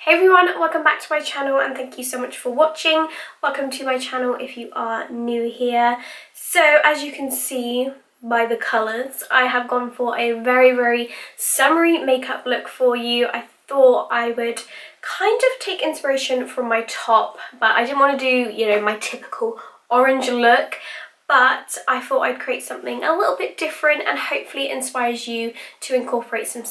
Hey everyone, welcome back to my channel and thank you so much for watching. Welcome to my channel if you are new here. So as you can see by the colours, I have gone for a very summery makeup look for you. I thought I would kind of take inspiration from my top, but I didn't want to do, you know, my typical orange look. But I thought I'd create something a little bit different and hopefully it inspires you to incorporate some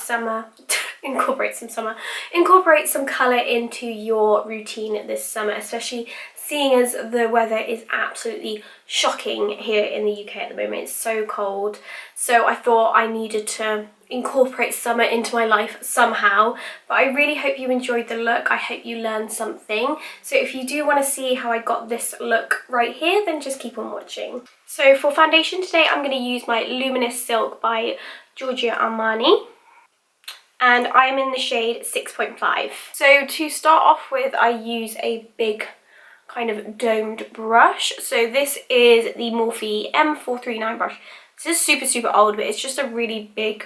colour into your routine this summer, especially seeing as the weather is absolutely shocking here in the UK at the moment. It's so cold. So I thought I needed to incorporate summer into my life somehow. But I really hope you enjoyed the look. I hope you learned something. So if you do want to see how I got this look right here, then just keep on watching. So for foundation today, I'm going to use my Luminous Silk by Giorgio Armani. And I'm in the shade 6.5. So to start off with, I use a big kind of domed brush. So this is the Morphe M439 brush. This is super old, but it's just a really big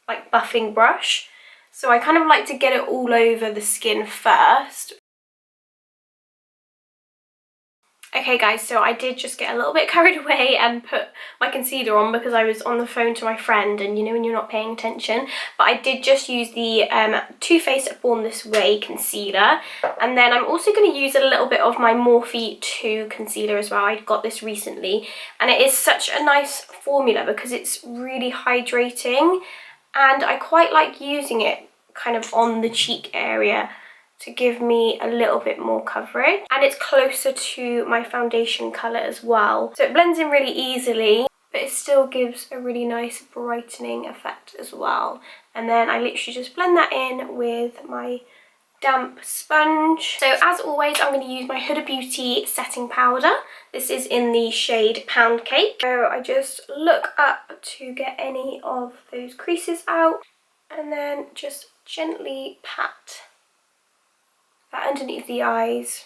like buffing brush. So I kind of like to get it all over the skin first. Okay guys, so I did just get a little bit carried away and put my concealer on because I was on the phone to my friend, and you know when you're not paying attention. But I did just use the Too Faced Born This Way concealer, and then I'm also going to use a little bit of my Morphe 2 concealer as well. I got this recently and it is such a nice formula because it's really hydrating, and I quite like using it kind of on the cheek area to give me a little bit more coverage, and it's closer to my foundation colour as well, so it blends in really easily but it still gives a really nice brightening effect as well. And then I literally just blend that in with my damp sponge. So as always, I'm going to use my Huda Beauty setting powder. This is in the shade Pound Cake. So I just look up to get any of those creases out and then just gently pat that underneath the eyes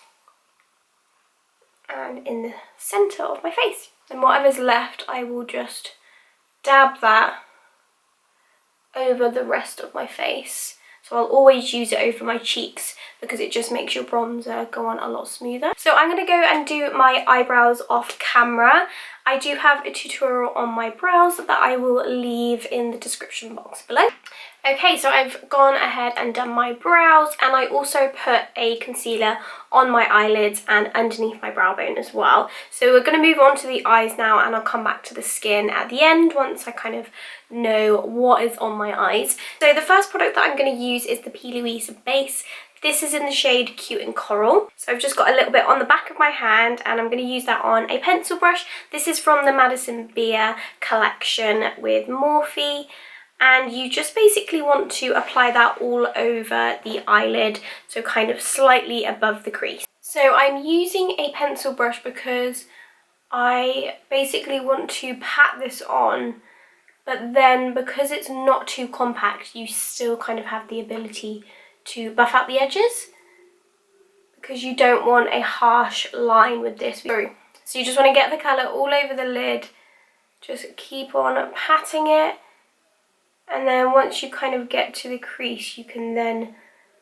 and in the centre of my face. And whatever's left, I will just dab that over the rest of my face. So I'll always use it over my cheeks because it just makes your bronzer go on a lot smoother. So I'm going to go and do my eyebrows off camera. I do have a tutorial on my brows that I will leave in the description box below. Okay, so I've gone ahead and done my brows, and I also put a concealer on my eyelids and underneath my brow bone as well. So we're going to move on to the eyes now, and I'll come back to the skin at the end once I kind of know what is on my eyes. So the first product that I'm going to use is the P. Louise base. This is in the shade Cute and Coral. So I've just got a little bit on the back of my hand and I'm going to use that on a pencil brush. This is from the Madison Beer collection with Morphe. And you just basically want to apply that all over the eyelid, so kind of slightly above the crease. So I'm using a pencil brush because I basically want to pat this on, but then because it's not too compact, you still kind of have the ability to buff out the edges because you don't want a harsh line with this. So you just want to get the colour all over the lid, just keep on patting it. And then once you kind of get to the crease, you can then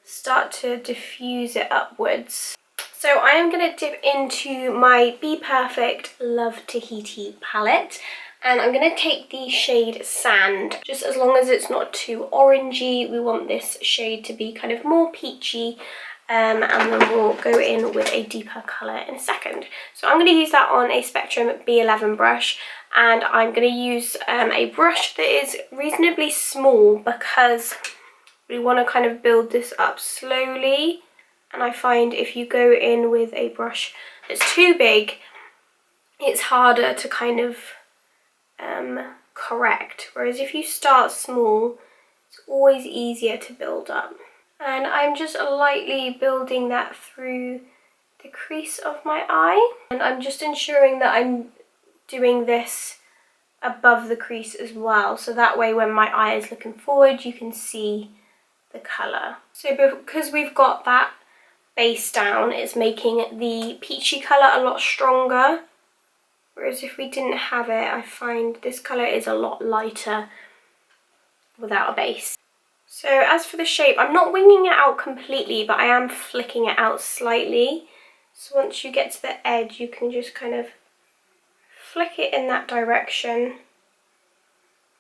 start to diffuse it upwards. So I am going to dip into my BPERFECT Love Tahiti palette. And I'm going to take the shade Sand. Just as long as it's not too orangey, we want this shade to be kind of more peachy. And then we'll go in with a deeper colour in a second. So I'm going to use that on a Spectrum B11 brush. And I'm going to use a brush that is reasonably small because we want to kind of build this up slowly. And I find if you go in with a brush that's too big, it's harder to kind of correct. Whereas if you start small, it's always easier to build up. And I'm just lightly building that through the crease of my eye. And I'm just ensuring that I'm doing this above the crease as well, so that way when my eye is looking forward you can see the colour. So because we've got that base down, it's making the peachy colour a lot stronger, whereas if we didn't have it, I find this colour is a lot lighter without a base. So as for the shape, I'm not winging it out completely, but I am flicking it out slightly. So once you get to the edge, you can just kind of flick it in that direction,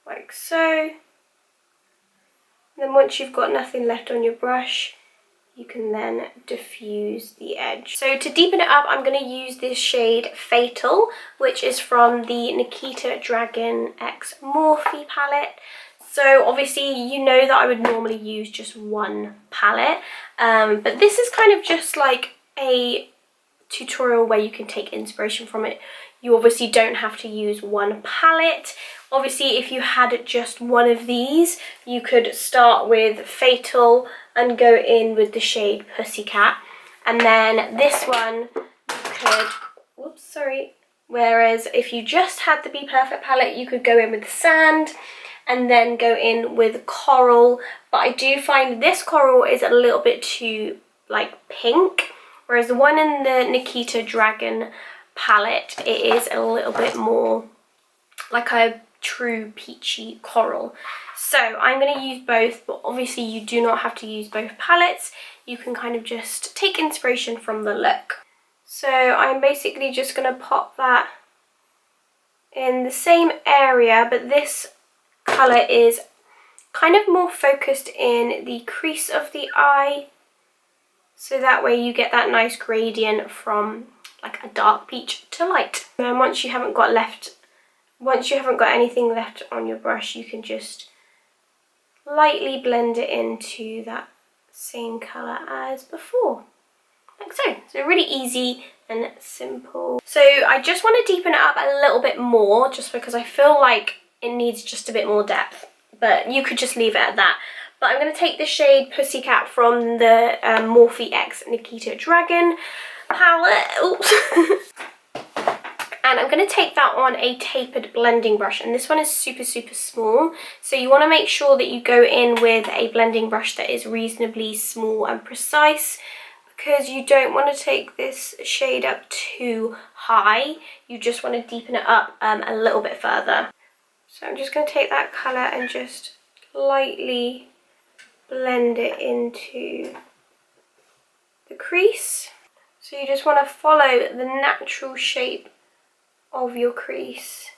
like so. And then once you've got nothing left on your brush, you can then diffuse the edge. So to deepen it up, I'm going to use this shade Fatal, which is from the NIKITA Dragon X Morphe palette. So obviously you know that I would normally use just one palette, but this is kind of just like a tutorial where you can take inspiration from it. You obviously don't have to use one palette. Obviously if you had just one of these, you could start with Fatal and go in with the shade Pussycat, and then this one you could, whoops, sorry, whereas if you just had the BPERFECT palette, you could go in with Sand and then go in with Coral, but I do find this Coral is a little bit too like pink, whereas the one in the NIKITA Dragon palette, it is a little bit more like a true peachy coral. So I'm going to use both, but obviously you do not have to use both palettes. You can kind of just take inspiration from the look. So I'm basically just going to pop that in the same area, but this colour is kind of more focused in the crease of the eye, so that way you get that nice gradient from like a dark peach to light. And then once you haven't got anything left on your brush, you can just lightly blend it into that same colour as before, like so. So really easy and simple. So I just want to deepen it up a little bit more, just because I feel like it needs just a bit more depth, but you could just leave it at that. But I'm going to take the shade Pussycat from the Morphe X NIKITA Dragon palette. Oops. And I'm going to take that on a tapered blending brush, and this one is super small, so you want to make sure that you go in with a blending brush that is reasonably small and precise, because you don't want to take this shade up too high. You just want to deepen it up a little bit further. So I'm just going to take that colour and just lightly blend it into the crease. So you just want to follow the natural shape of your crease.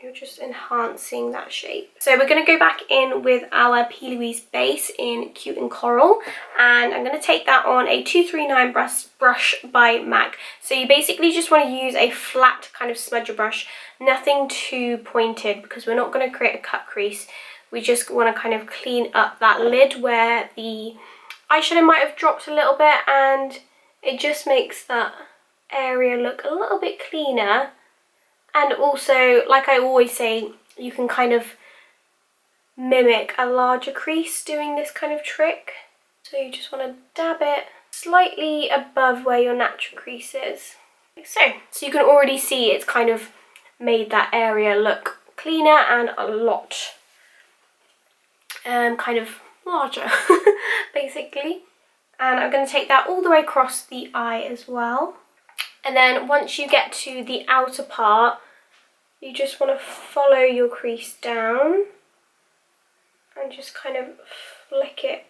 You're just enhancing that shape. So we're going to go back in with our P. Louise base in Cute and Coral, and I'm going to take that on a 239 brush by MAC. So you basically just want to use a flat kind of smudger brush, nothing too pointed, because we're not going to create a cut crease. We just want to kind of clean up that lid where the eyeshadow might have dropped a little bit, and it just makes that area look a little bit cleaner. And also, like I always say, you can kind of mimic a larger crease doing this kind of trick. So you just want to dab it slightly above where your natural crease is, like so. So you can already see it's kind of made that area look cleaner and a lot kind of larger, basically. And I'm going to take that all the way across the eye as well. And then once you get to the outer part, you just want to follow your crease down and just kind of flick it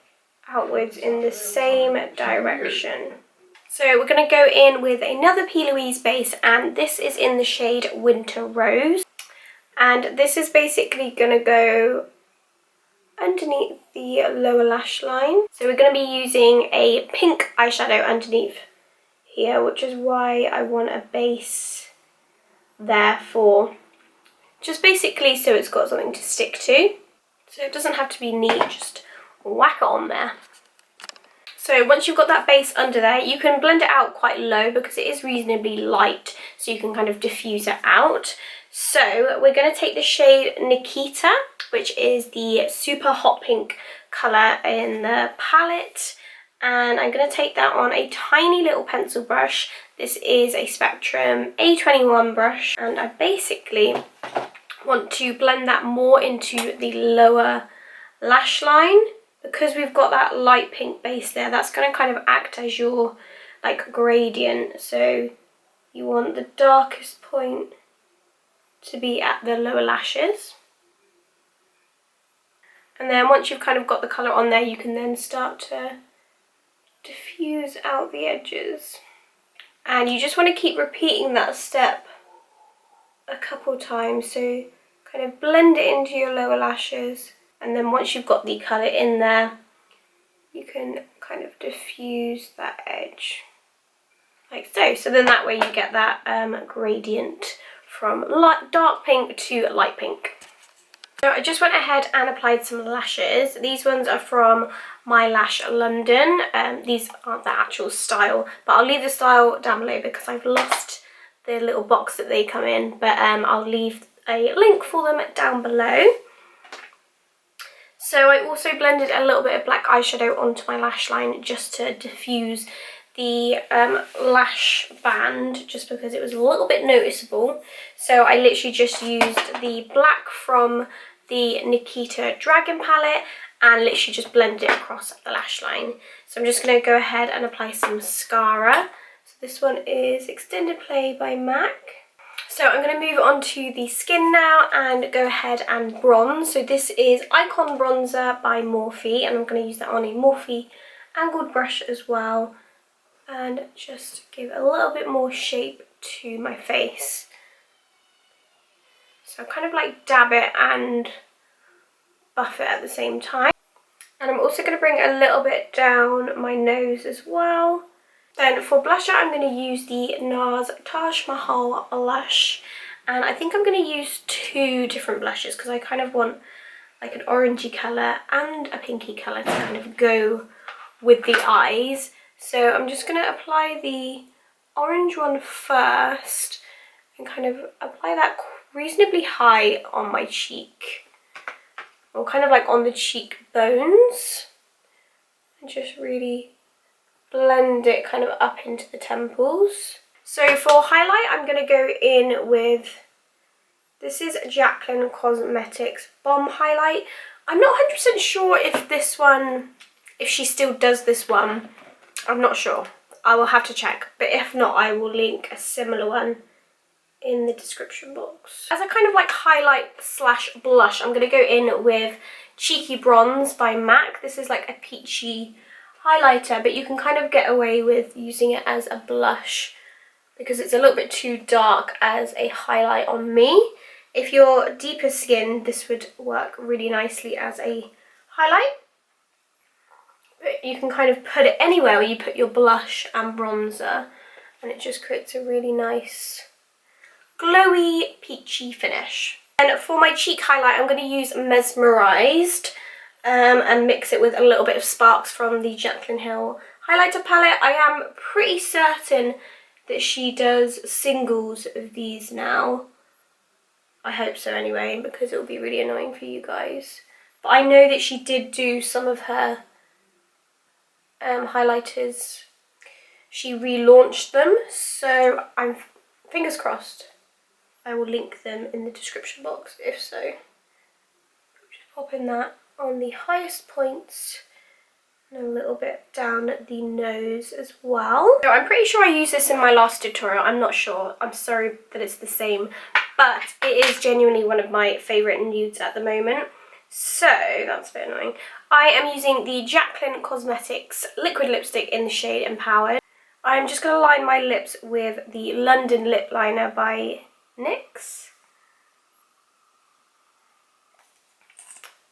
outwards in the same direction. So we're going to go in with another P. Louise base, and this is in the shade Winter Rose. And this is basically going to go underneath the lower lash line. So we're going to be using a pink eyeshadow underneath here, which is why I want a base there, for just basically so it's got something to stick to. So it doesn't have to be neat, just whack it on there. So once you've got that base under there, you can blend it out quite low because it is reasonably light, so you can kind of diffuse it out. So we're going to take the shade Nikita, which is the super hot pink colour in the palette. And I'm going to take that on a tiny little pencil brush. This is a Spectrum A21 brush, and I basically want to blend that more into the lower lash line. Because we've got that light pink base there, that's going to kind of act as your like gradient. So you want the darkest point to be at the lower lashes. And then once you've kind of got the colour on there, you can then start to diffuse out the edges. And you just want to keep repeating that step a couple times, so kind of blend it into your lower lashes, and then once you've got the colour in there, you can kind of diffuse that edge like so. So then that way you get that gradient from dark pink to light pink. So I just went ahead and applied some lashes. These ones are from MY.LASH London. These aren't the actual style, but I'll leave the style down below because I've lost the little box that they come in, but I'll leave a link for them down below. So I also blended a little bit of black eyeshadow onto my lash line just to diffuse the lash band, just because it was a little bit noticeable. So I literally just used the black from the NIKITA Dragon palette and literally just blended it across the lash line. So I'm just going to go ahead and apply some mascara. So this one is Extended Play by MAC. So I'm going to move on to the skin now and go ahead and bronze. So this is Icon Bronzer by Morphe, and I'm going to use that on a Morphe angled brush as well, and just give a little bit more shape to my face. So kind of like dab it and buff it at the same time. And I'm also going to bring a little bit down my nose as well. Then for blusher, I'm going to use the NARS Taj Mahal blush. And I think I'm going to use two different blushes because I kind of want like an orangey colour and a pinky colour to kind of go with the eyes. So I'm just going to apply the orange one first and kind of apply that reasonably high on my cheek, or kind of like on the cheekbones, and just really blend it kind of up into the temples. So for highlight, I'm going to go in with, this is JACLYN Cosmetics Bomb Highlight. I'm not 100% sure if this one, if she still does this one. I'm not sure. I will have to check. But if not, I will link a similar one in the description box. As a kind of like highlight slash blush, I'm going to go in with Cheeky Bronze by MAC. This is like a peachy highlighter, but you can kind of get away with using it as a blush because it's a little bit too dark as a highlight on me. If you're deeper skin, this would work really nicely as a highlight. But you can kind of put it anywhere where you put your blush and bronzer, and it just creates a really nice glowy peachy finish. And for my cheek highlight, I'm going to use Mesmerized and mix it with a little bit of sparks from the Jaclyn Hill highlighter palette. I am pretty certain that she does singles of these now. I hope so anyway, because it will be really annoying for you guys. But I know that she did do some of her highlighters. She relaunched them, so I'm fingers crossed I will link them in the description box if so. Just pop in that on the highest points and a little bit down the nose as well. So I'm pretty sure I used this in my last tutorial. I'm not sure. I'm sorry that it's the same, but it is genuinely one of my favourite nudes at the moment. So that's a bit annoying. I am using the JACLYN Cosmetics liquid lipstick in the shade Empowered. I'm just going to line my lips with the London Lip Liner by NYX.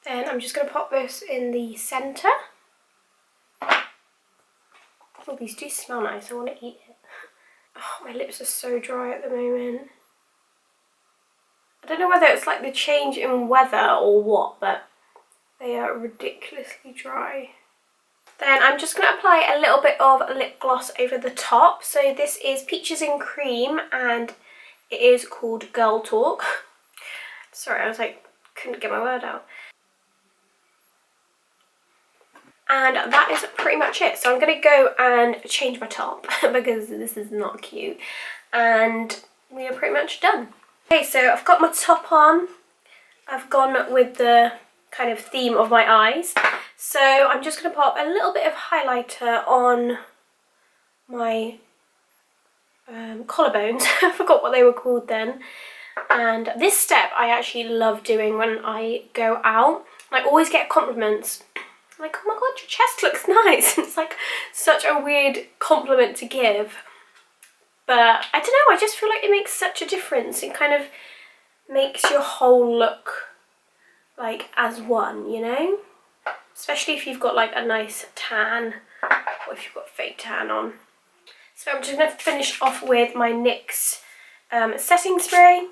Then I'm just going to pop this in the centre. Oh, these do smell nice. I want to eat it. Oh, my lips are so dry at the moment. I don't know whether it's like the change in weather or what, but they are ridiculously dry. Then I'm just going to apply a little bit of lip gloss over the top. So this is Peaches and Cream and it is called Girl Talk. Sorry, I was like, couldn't get my word out. And that is pretty much it. So I'm going to go and change my top because this is not cute. And we are pretty much done. Okay, so I've got my top on. I've gone with the kind of theme of my eyes. So I'm just going to pop a little bit of highlighter on my collarbones. I forgot what they were called then. And this step I actually love doing when I go out. I always get compliments like, oh my god, your chest looks nice. It's like such a weird compliment to give. But I don't know, I just feel like it makes such a difference. It kind of makes your whole look like as one, you know? Especially if you've got like a nice tan or if you've got fake tan on. So I'm just going to finish off with my NYX setting spray.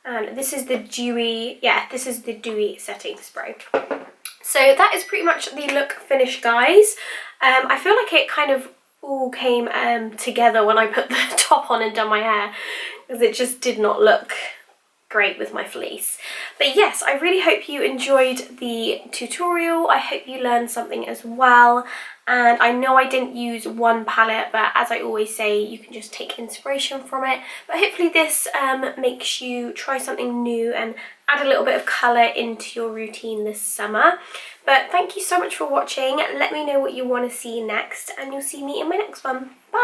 And this is the Dewy, yeah, this is the Dewy setting spray. So that is pretty much the look finished, guys. I feel like it kind of all came together when I put the top on and done my hair, because it just did not look great with my fleece. But yes, I really hope you enjoyed the tutorial. I hope you learned something as well. And I know I didn't use one palette, but as I always say, you can just take inspiration from it. But hopefully this makes you try something new and add a little bit of colour into your routine this summer. But thank you so much for watching. Let me know what you want to see next, and you'll see me in my next one. Bye!